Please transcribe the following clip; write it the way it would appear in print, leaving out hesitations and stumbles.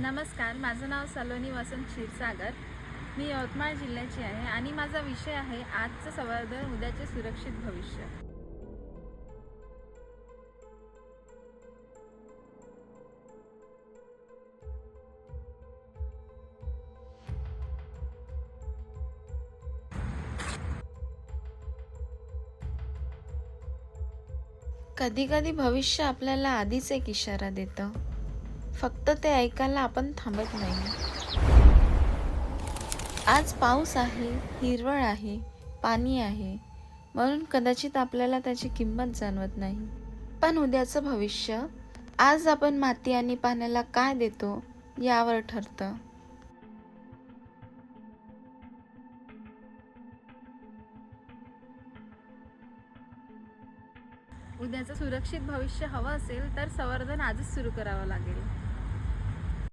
नमस्कार, माझं नाव सलोनी वसंत क्षीरसागर. मी यवतमाळ जिल्ह्याची आहे आणि माझा विषय आहे आजचं संवर्धन उद्याचे सुरक्षित भविष्य. कधी कधी भविष्य आपल्याला आधीच एक इशारा देतं, फक्त ते ऐकायला आपण थांबत नाही. आज पाऊस आहे, हिरवळ आहे, पाणी आहे, म्हणून कदाचित आपल्याला त्याची किंमत जाणवत नाही. पण उद्याचं भविष्य आज आपण माती आणि पाण्याला काय देतो यावर ठरतं. उद्याचं सुरक्षित भविष्य हवं असेल तर संवर्धन आजच सुरू करावं लागेल.